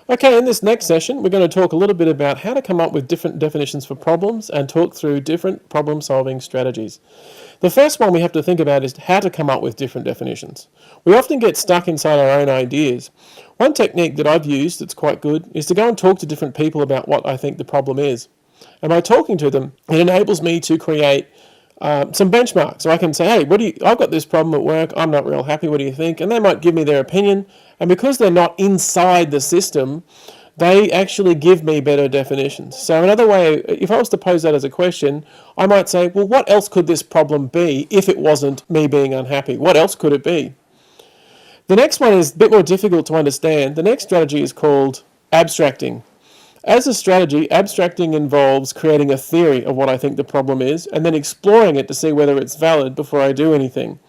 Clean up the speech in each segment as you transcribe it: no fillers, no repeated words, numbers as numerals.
Okay, in this next session, we're going to talk a little bit about how to come up with different definitions for problems and talk through different problem solving strategies. The first one we have to think about is how to come up with different definitions. We often get stuck inside our own ideas. One technique that I've used that's quite good is to go and talk to different people about what I think the problem is. And by talking to them, it enables me to create some benchmarks. So I can say, hey, I've got this problem at work, I'm not real happy, what do you think? And they might give me their opinion. And because they're not inside the system, they actually give me better definitions. So another way, if I was to pose that as a question, I might say, well, what else could this problem be if it wasn't me being unhappy? What else could it be? The next one is a bit more difficult to understand. The next strategy is called abstracting. As a strategy, abstracting involves creating a theory of what I think the problem is and then exploring it to see whether it's valid before I do anything.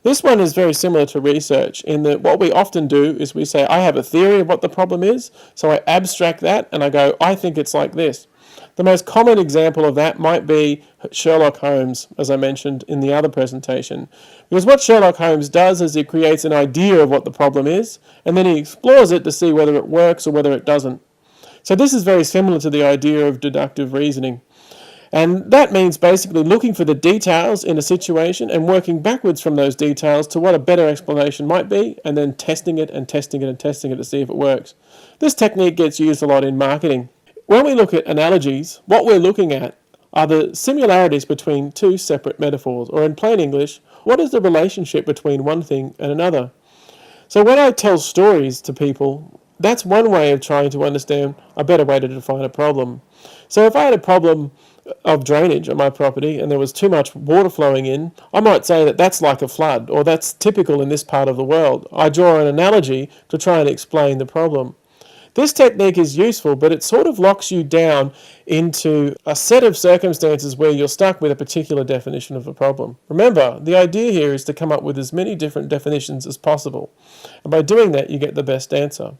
This one is very similar to research in that what we often do is we say, I have a theory of what the problem is, so I abstract that and I go, I think it's like this. The most common example of that might be Sherlock Holmes, as I mentioned in the other presentation. Because what Sherlock Holmes does is he creates an idea of what the problem is, and then he explores it to see whether it works or whether it doesn't. So this is very similar to the idea of deductive reasoning. And that means basically looking for the details in a situation and working backwards from those details to what a better explanation might be, and then testing it and testing it and testing it to see if it works. This technique gets used a lot in marketing. When we look at analogies, what we're looking at are the similarities between two separate metaphors, or in plain English, what is the relationship between one thing and another? So when I tell stories to people, that's one way of trying to understand a better way to define a problem. So if I had a problem of drainage on my property and there was too much water flowing in, I might say that that's like a flood, or that's typical in this part of the world. I draw an analogy to try and explain the problem. This technique is useful, but it sort of locks you down into a set of circumstances where you're stuck with a particular definition of a problem. Remember, the idea here is to come up with as many different definitions as possible, and by doing that you get the best answer.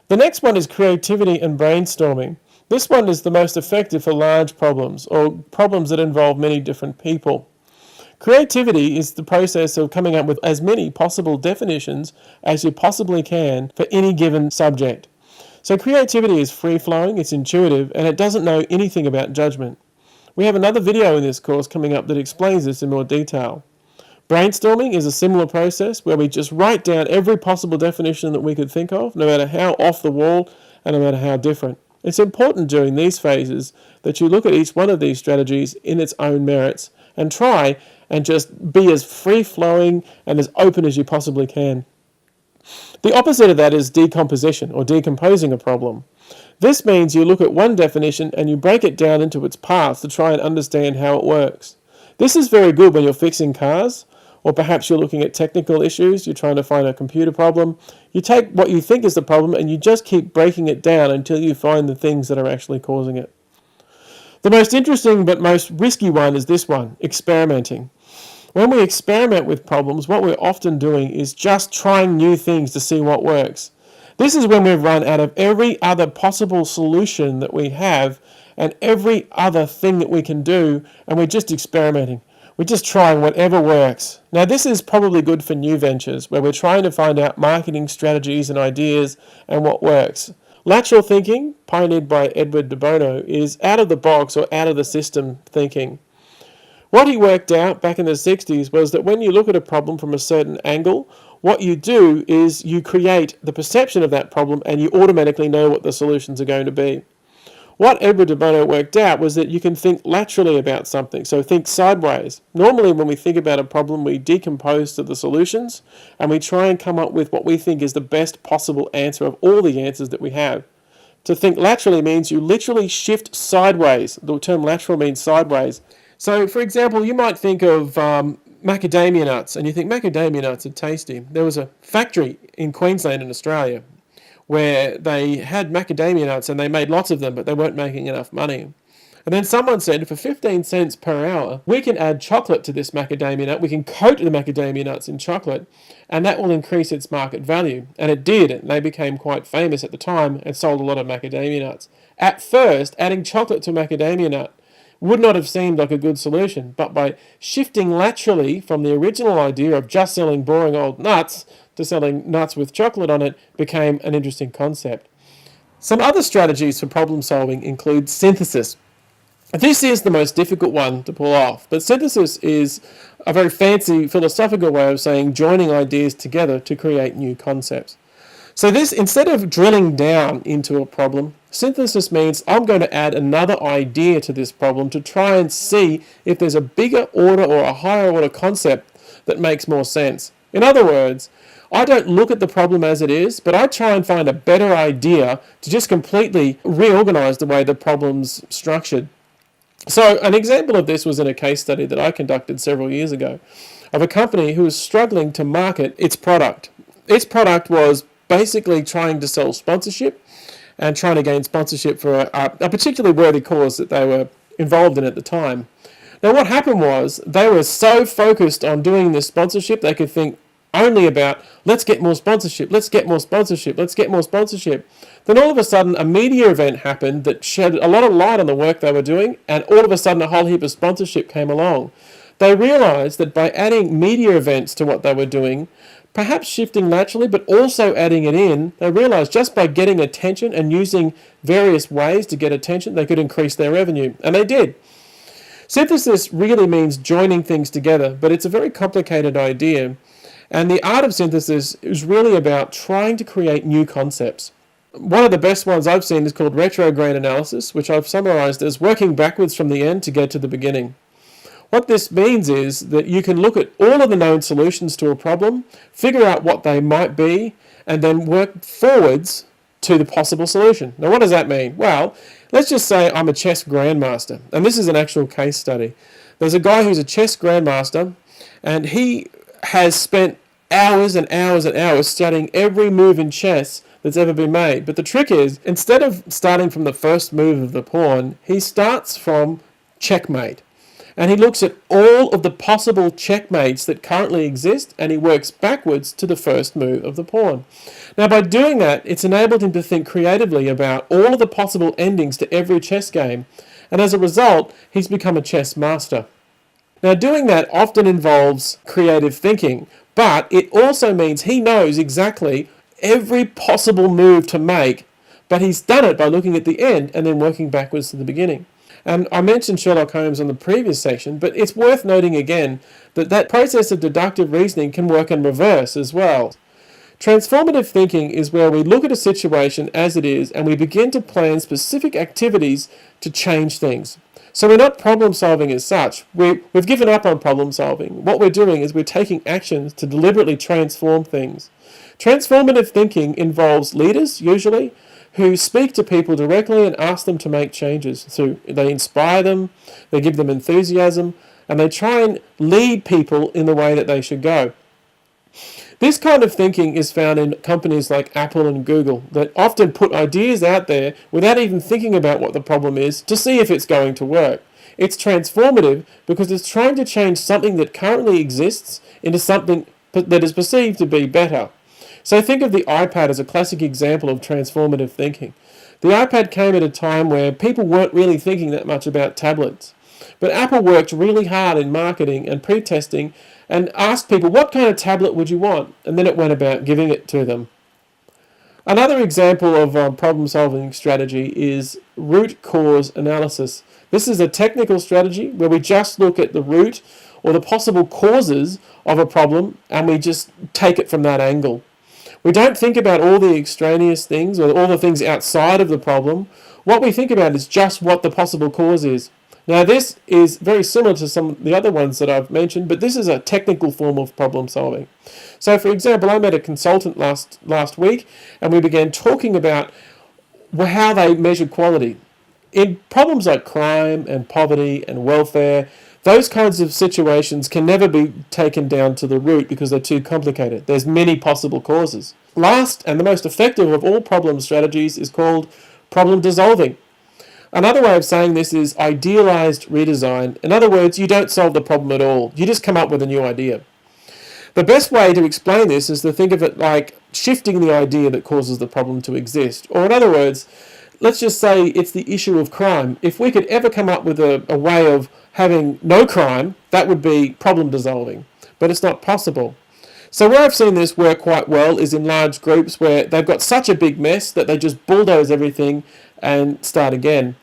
The next one is creativity and brainstorming. This one is the most effective for large problems, or problems that involve many different people. Creativity is the process of coming up with as many possible definitions as you possibly can for any given subject. So creativity is free-flowing, it's intuitive, and it doesn't know anything about judgment. We have another video in this course coming up that explains this in more detail. Brainstorming is a similar process where we just write down every possible definition that we could think of, no matter how off the wall and no matter how different. It's important during these phases that you look at each one of these strategies in its own merits and try and just be as free-flowing and as open as you possibly can. The opposite of that is decomposition, or decomposing a problem. This means you look at one definition and you break it down into its parts to try and understand how it works. This is very good when you're fixing cars, or perhaps you're looking at technical issues, you're trying to find a computer problem. You take what you think is the problem and you just keep breaking it down until you find the things that are actually causing it. The most interesting but most risky one is this one, experimenting. When we experiment with problems, what we're often doing is just trying new things to see what works. This is when we've run out of every other possible solution that we have and every other thing that we can do, and we're just experimenting. We're just trying whatever works. Now this is probably good for new ventures where we're trying to find out marketing strategies and ideas and what works. Lateral thinking, pioneered by Edward de Bono, is out of the box or out of the system thinking. What he worked out back in the 60s was that when you look at a problem from a certain angle, what you do is you create the perception of that problem and you automatically know what the solutions are going to be. What Edward de Bono worked out was that you can think laterally about something, so think sideways. Normally when we think about a problem, we decompose to the solutions and we try and come up with what we think is the best possible answer of all the answers that we have. To think laterally means you literally shift sideways. The term lateral means sideways. So, for example, you might think of macadamia nuts, and you think macadamia nuts are tasty. There was a factory in Queensland in Australia where they had macadamia nuts and they made lots of them, but they weren't making enough money. And then someone said, for 15 cents per hour, we can add chocolate to this macadamia nut, we can coat the macadamia nuts in chocolate, and that will increase its market value. And it did, and they became quite famous at the time and sold a lot of macadamia nuts. At first, adding chocolate to a macadamia nut would not have seemed like a good solution, but by shifting laterally from the original idea of just selling boring old nuts to selling nuts with chocolate on it became an interesting concept. Some other strategies for problem solving include synthesis. This is the most difficult one to pull off, but synthesis is a very fancy philosophical way of saying joining ideas together to create new concepts. So this, instead of drilling down into a problem, synthesis means I'm going to add another idea to this problem to try and see if there's a bigger order or a higher order concept that makes more sense. In other words, I don't look at the problem as it is, but I try and find a better idea to just completely reorganize the way the problem's structured. So an example of this was in a case study that I conducted several years ago of a company who was struggling to market its product. Its product was basically trying to sell sponsorship and trying to gain sponsorship for a particularly worthy cause that they were involved in at the time. Now what happened was they were so focused on doing this sponsorship they could think only about let's get more sponsorship, let's get more sponsorship, let's get more sponsorship. Then all of a sudden a media event happened that shed a lot of light on the work they were doing, and all of a sudden a whole heap of sponsorship came along. They realized that by adding media events to what they were doing, perhaps shifting naturally but also adding it in, they realized just by getting attention and using various ways to get attention they could increase their revenue, and they did. Synthesis really means joining things together, but it's a very complicated idea. And the art of synthesis is really about trying to create new concepts. One of the best ones I've seen is called retrograde analysis, which I've summarized as working backwards from the end to get to the beginning. What this means is that you can look at all of the known solutions to a problem, figure out what they might be, and then work forwards to the possible solution. Now, what does that mean? Well, let's just say I'm a chess grandmaster, and this is an actual case study. There's a guy who's a chess grandmaster, and he has spent hours and hours and hours studying every move in chess that's ever been made. But the trick is, instead of starting from the first move of the pawn, he starts from checkmate. And he looks at all of the possible checkmates that currently exist, and he works backwards to the first move of the pawn. Now, by doing that, it's enabled him to think creatively about all of the possible endings to every chess game, and as a result, he's become a chess master. Now, doing that often involves creative thinking, but it also means he knows exactly every possible move to make, but he's done it by looking at the end and then working backwards to the beginning. And I mentioned Sherlock Holmes on the previous section, but it's worth noting again that that process of deductive reasoning can work in reverse as well. Transformative thinking is where we look at a situation as it is and we begin to plan specific activities to change things. So we're not problem solving as such. We've given up on problem solving. What we're doing is we're taking actions to deliberately transform things. Transformative thinking involves leaders, usually, who speak to people directly and ask them to make changes. So they inspire them, they give them enthusiasm, and they try and lead people in the way that they should go. This kind of thinking is found in companies like Apple and Google that often put ideas out there without even thinking about what the problem is to see if it's going to work. It's transformative because it's trying to change something that currently exists into something that is perceived to be better. So think of the iPad as a classic example of transformative thinking. The iPad came at a time where people weren't really thinking that much about tablets. But Apple worked really hard in marketing and pre-testing and asked people, what kind of tablet would you want? And then it went about giving it to them. Another example of problem-solving strategy is root cause analysis. This is a technical strategy where we just look at the root or the possible causes of a problem and we just take it from that angle. We don't think about all the extraneous things or all the things outside of the problem. What we think about is just what the possible cause is. Now, this is very similar to some of the other ones that I've mentioned, but this is a technical form of problem solving. So, for example, I met a consultant last week, and we began talking about how they measure quality. In problems like crime and poverty and welfare, those kinds of situations can never be taken down to the root because they're too complicated. There's many possible causes. Last and the most effective of all problem strategies is called problem dissolving. Another way of saying this is idealized redesign. In other words, you don't solve the problem at all. You just come up with a new idea. The best way to explain this is to think of it like shifting the idea that causes the problem to exist. Or in other words, let's just say it's the issue of crime. If we could ever come up with a way of having no crime, that would be problem dissolving. But it's not possible. So where I've seen this work quite well is in large groups where they've got such a big mess that they just bulldoze everything and start again.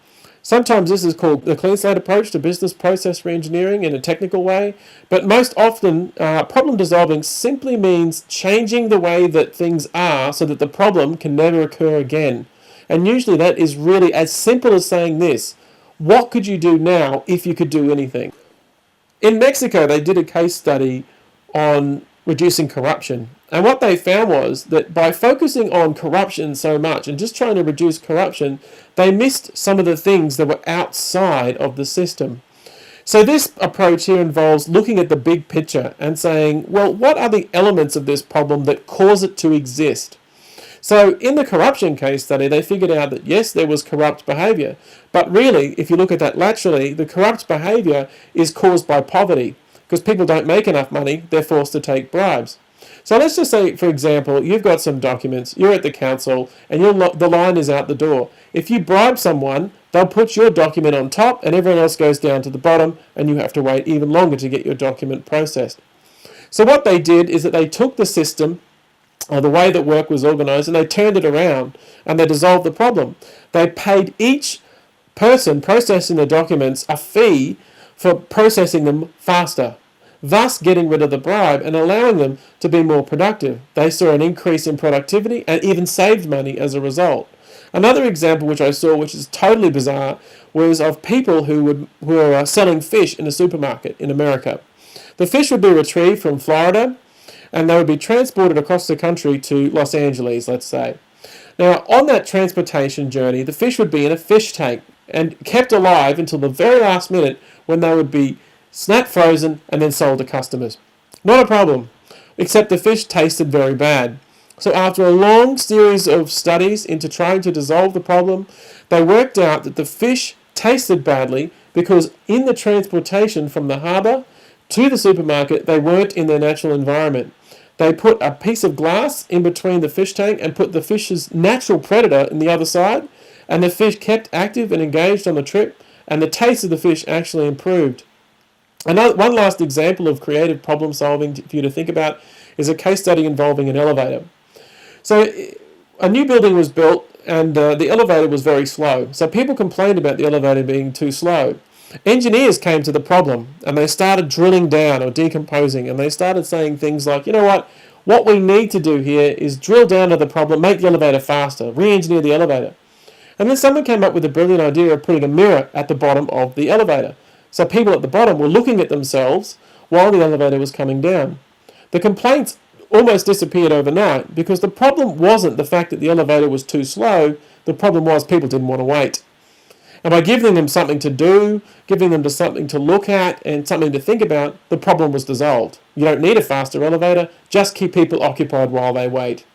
Sometimes this is called the clean slate approach to business process reengineering in a technical way, but most often problem dissolving simply means changing the way that things are so that the problem can never occur again. And usually that is really as simple as saying this: what could you do now if you could do anything? In Mexico, they did a case study on reducing corruption. And what they found was that by focusing on corruption so much and just trying to reduce corruption, they missed some of the things that were outside of the system. So this approach here involves looking at the big picture and saying, well, what are the elements of this problem that cause it to exist? So in the corruption case study, they figured out that yes, there was corrupt behavior, but really, if you look at that laterally, the corrupt behavior is caused by poverty. Because people don't make enough money, they're forced to take bribes. So let's just say, for example, you've got some documents, you're at the council, and the line is out the door. If you bribe someone, they'll put your document on top, and everyone else goes down to the bottom, and you have to wait even longer to get your document processed. So what they did is that they took the system, the way that work was organised, and they turned it around, and they dissolved the problem. They paid each person processing the documents a fee for processing them faster, thus getting rid of the bribe and allowing them to be more productive. They saw an increase in productivity and even saved money as a result. Another example which I saw, which is totally bizarre, was of people who were selling fish in a supermarket in America. The fish would be retrieved from Florida and they would be transported across the country to Los Angeles, let's say. Now, on that transportation journey, the fish would be in a fish tank and kept alive until the very last minute when they would be snap frozen and then sold to customers. Not a problem, except the fish tasted very bad. So after a long series of studies into trying to dissolve the problem, they worked out that the fish tasted badly because in the transportation from the harbour to the supermarket, they weren't in their natural environment. They put a piece of glass in between the fish tank and put the fish's natural predator in the other side, and the fish kept active and engaged on the trip, and the taste of the fish actually improved. One last example of creative problem solving for you to think about is a case study involving an elevator. So a new building was built and the elevator was very slow. So people complained about the elevator being too slow. Engineers came to the problem and they started drilling down or decomposing, and they started saying things like, you know what we need to do here is drill down to the problem, make the elevator faster, re-engineer the elevator. And then someone came up with the brilliant idea of putting a mirror at the bottom of the elevator. So people at the bottom were looking at themselves while the elevator was coming down. The complaints almost disappeared overnight because the problem wasn't the fact that the elevator was too slow, the problem was people didn't want to wait. And by giving them something to do, giving them something to look at and something to think about, the problem was dissolved. You don't need a faster elevator, just keep people occupied while they wait.